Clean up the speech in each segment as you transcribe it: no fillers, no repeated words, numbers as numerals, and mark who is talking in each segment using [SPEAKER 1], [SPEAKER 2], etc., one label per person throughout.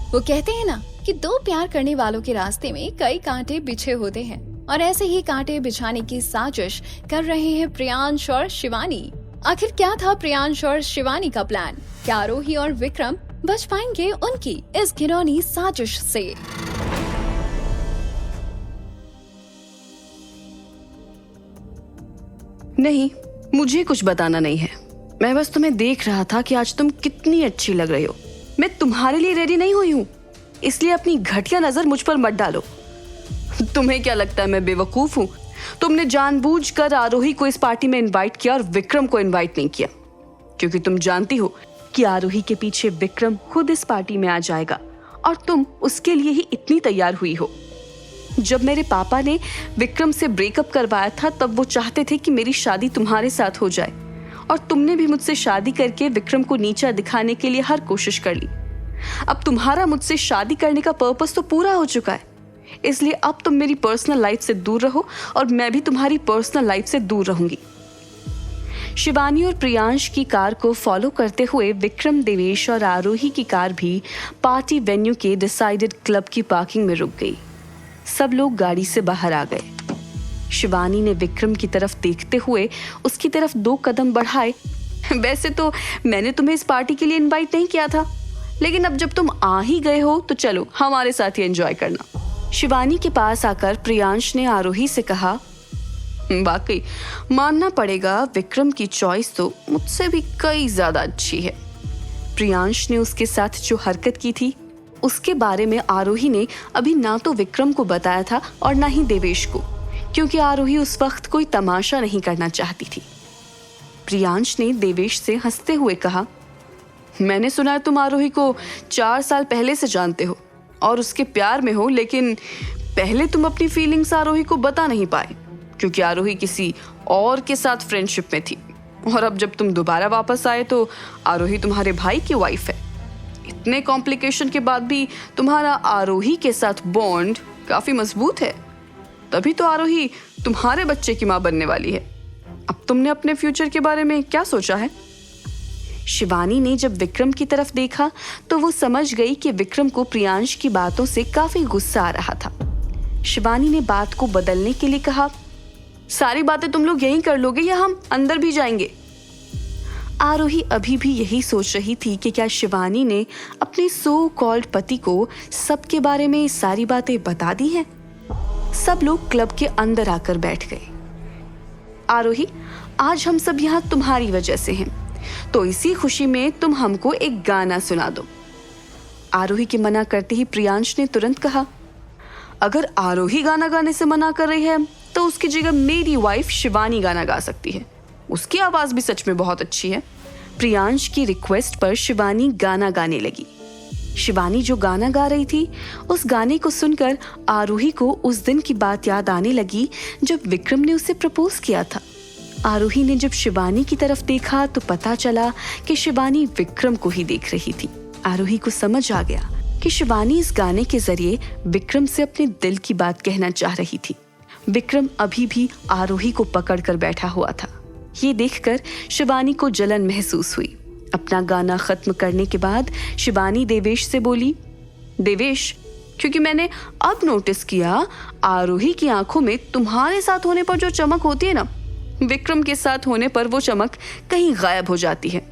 [SPEAKER 1] वो कहते हैं ना कि दो प्यार करने वालों के रास्ते में कई कांटे बिछे होते हैं, और ऐसे ही कांटे बिछाने की साजिश कर रहे हैं प्रियांश और शिवानी। आखिर क्या था प्रियांश और शिवानी का प्लान? क्या आरोही और विक्रम बच पाएंगे उनकी इस घिनौनी साजिश से?
[SPEAKER 2] नहीं, मुझे कुछ बताना नहीं है। मैं बस तुम्हें देख रहा था कि आज तुम कितनी अच्छी लग रही हो। मैं तुम्हारे लिए रेडी नहीं हुई हूँ, इसलिए अपनी घटिया नजर मुझ पर मत डालो। तुम्हें क्या लगता है मैं बेवकूफ हूँ? तुमने जानबूझकर आरोही को इस पार्टी में इनवाइट किया और विक्रम को इनवाइट नहीं किया, क्योंकि तुम जानती हो कि आरोही के पीछे विक्रम खुद इस पार्टी में आ जाएगा और तुम उसके लिए ही इतनी तैयार हुई हो। जब मेरे पापा ने विक्रम से ब्रेकअप करवाया था तब वो चाहते थे कि मेरी शादी तुम्हारे साथ हो जाए, और तुमने भी मुझसे शादी करके विक्रम को नीचा दिखाने के लिए हर कोशिश कर ली। अब तुम्हारा मुझसे शादी करने का पर्पस तो पूरा हो चुका है, इसलिए अब तुम मेरी पर्सनल लाइफ से दूर रहो और मैं भी तुम्हारी पर्सनल लाइफ से दूर रहूंगी। शिवानी और प्रियांश की कार को फॉलो करते हुए विक्रम, देवेश और आरोही की कार भी पार्टी वेन्यू के डिसाइडेड क्लब की पार्किंग में रुक गई। सब लोग गाड़ी से बाहर आ गए। शिवानी ने विक्रम की तरफ देखते हुए उसकी तरफ 2 कदम बढ़ाए। वैसे तो मैंने तुम्हें इस पार्टी के लिए इनवाइट नहीं किया था, लेकिन अब जब तुम आ ही गए हो तो चलो हमारे साथ ही एंजॉय करना। शिवानी के पास आकर प्रियांश ने आरोही से कहा, वाकई मानना पड़ेगा विक्रम की चॉइस तो मुझसे भी कई ज्यादा अच्छी है। प्रियांश ने उसके साथ जो हरकत की थी उसके बारे में आरोही ने अभी ना तो विक्रम को बताया था और ना ही देवेश को, क्योंकि आरोही उस वक्त कोई तमाशा नहीं करना चाहती थी। प्रियांश ने देवेश से हंसते हुए कहा, मैंने सुना है तुम आरोही को 4 साल पहले से जानते हो और उसके प्यार में हो, लेकिन पहले तुम अपनी फीलिंग्स आरोही को बता नहीं पाए क्योंकि आरोही किसी और के साथ फ्रेंडशिप में थी, और अब जब तुम दोबारा वापस आए तो आरोही तुम्हारे भाई की वाइफ है। इतने कॉम्प्लिकेशन के बाद भी तुम्हारा आरोही के साथ बॉन्ड काफी मजबूत है, तभी तो आरोही तुम्हारे बच्चे की मां बनने वाली है। अब तुमने अपने फ्यूचर के बारे में क्या सोचा है? शिवानी ने जब विक्रम की तरफ देखा तो वो समझ गई कि विक्रम को प्रियांश की बातों से काफी गुस्सा आ रहा था। शिवानी ने बात को बदलने के लिए कहा, सारी बातें तुम लोग यहीं कर लोगे या हम अंदर भी जाएंगे? आरोही अभी भी यही सोच रही थी कि क्या शिवानी ने अपने सो कॉल्ड पति को सबके बारे में सारी बातें बता दी हैं। सब लोग क्लब के अंदर आकर बैठ गए। आरोही, आज हम सब यहाँ तुम्हारी वजह से हैं, तो इसी खुशी में तुम हमको एक गाना सुना दो। आरोही के मना करते ही प्रियांश ने तुरंत कहा, अगर आरोही गाना गाने से मना कर रही है तो उसकी जगह मेरी वाइफ शिवानी गाना गा सकती है, उसकी आवाज भी सच में बहुत अच्छी है। प्रियांश की रिक्वेस्ट पर शिवानी गाना गाने लगी। शिवानी जो गाना गा रही थी उस गाने को सुनकर आरोही को उस दिन की बात याद आने लगी जब विक्रम ने उसे प्रपोज किया था। आरोही ने जब शिवानी की तरफ देखा तो पता चला कि शिवानी विक्रम को ही देख रही थी। आरोही को समझ आ गया कि शिवानी इस गाने के जरिए विक्रम से अपने दिल की बात कहना चाह रही थी। विक्रम अभी भी आरोही को पकड़कर बैठा हुआ था। ये देखकर शिवानी को जलन महसूस हुई। अपना गाना खत्म करने के बाद शिवानी देवेश से बोली, देवेश, क्योंकि मैंने अब नोटिस किया आरोही की आंखों में तुम्हारे साथ होने पर जो चमक होती है ना, विक्रम के साथ होने पर वो चमक कहीं गायब हो जाती है।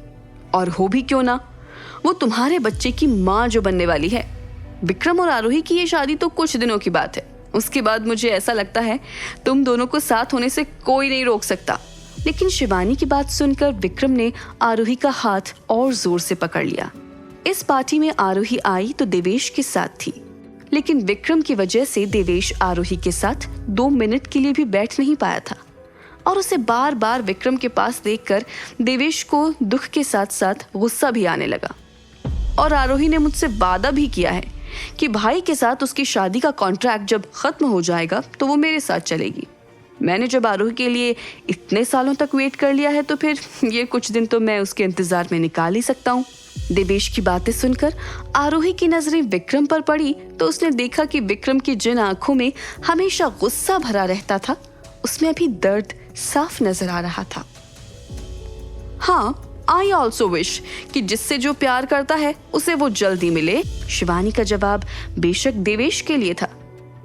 [SPEAKER 2] और हो भी क्यों ना, वो तुम्हारे बच्चे की माँ जो बनने वाली है। विक्रम और आरोही की ये शादी तो कुछ दिनों की बात है, उसके बाद मुझे ऐसा लगता है तुम दोनों को साथ होने से कोई नहीं रोक सकता। लेकिन शिवानी की बात सुनकर विक्रम ने आरोही का हाथ और जोर से पकड़ लिया। इस पार्टी में आरोही आई तो देवेश के साथ थी, लेकिन विक्रम की वजह से देवेश आरोही के साथ 2 मिनट के लिए भी बैठ नहीं पाया था, और उसे बार बार विक्रम के पास देखकर देवेश को दुख के साथ साथ गुस्सा भी आने लगा। और आरोही ने मुझसे वादा भी किया है कि भाई के साथ उसकी शादी का कॉन्ट्रैक्ट जब खत्म हो जाएगा तो वो मेरे साथ चलेगी। मैंने जब आरोही के लिए इतने सालों तक वेट कर लिया है तो फिर ये कुछ दिन तो मैं उसके इंतजार में निकाल ही सकता हूँ। देवेश की बातें सुनकर आरोही की नजरें विक्रम पर पड़ी तो उसने देखा कि विक्रम की जिन आंखों में हमेशा गुस्सा भरा रहता था उसमें अभी दर्द साफ नजर आ रहा था। हाँ, आई ऑल्सो विश कि जिससे जो प्यार करता है उसे वो जल्दी मिले। शिवानी का जवाब बेशक देवेश के लिए था,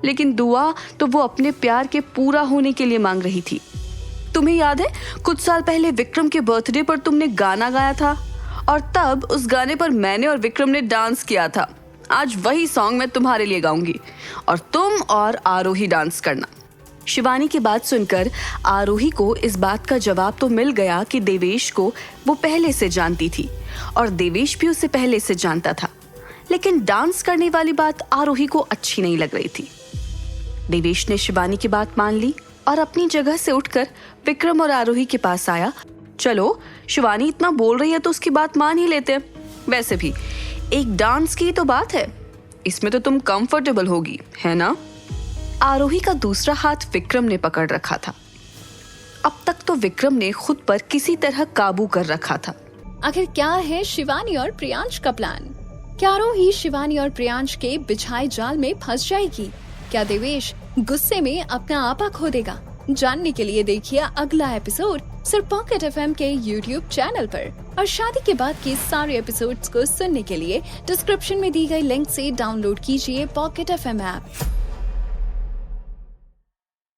[SPEAKER 2] लेकिन दुआ तो वो अपने प्यार के पूरा होने के लिए मांग रही थी। तुम्हें याद है कुछ साल पहले विक्रम के बर्थडे पर तुमने गाना गाया था और तब उस गाने पर मैंने और विक्रम ने डांस किया था। आज वही सॉन्ग मैं तुम्हारे लिए गाऊंगी और तुम और आरोही डांस करना। शिवानी की बात सुनकर आरोही को इस बात का जवाब तो मिल गया कि देवेश को वो पहले से जानती थी और देवेश भी उसे पहले से जानता था, लेकिन डांस करने वाली बात आरोही को अच्छी नहीं लग रही थी। देवेश ने शिवानी की बात मान ली और अपनी जगह से उठकर विक्रम और आरोही के पास आया। चलो शिवानी इतना बोल रही है तो उसकी बात मान ही लेते हैं। वैसे भी एक डांस की तो बात है, इसमें तो तुम कंफर्टेबल होगी, है ना? आरोही का दूसरा हाथ विक्रम ने पकड़ रखा था। अब तक तो विक्रम ने खुद पर किसी तरह काबू कर रखा था।
[SPEAKER 1] आखिर क्या है शिवानी और प्रियांश का प्लान? क्या आरोही शिवानी और प्रियांश के बिछाए जाल में फंस जाएगी? क्या देवेश गुस्से में अपना आपा खो देगा? जानने के लिए देखिए अगला एपिसोड सिर्फ पॉकेट एफएम के YouTube चैनल पर। और शादी के बाद के सारे एपिसोड्स को सुनने के लिए डिस्क्रिप्शन में दी गई लिंक से डाउनलोड कीजिए पॉकेट एफएम ऐप।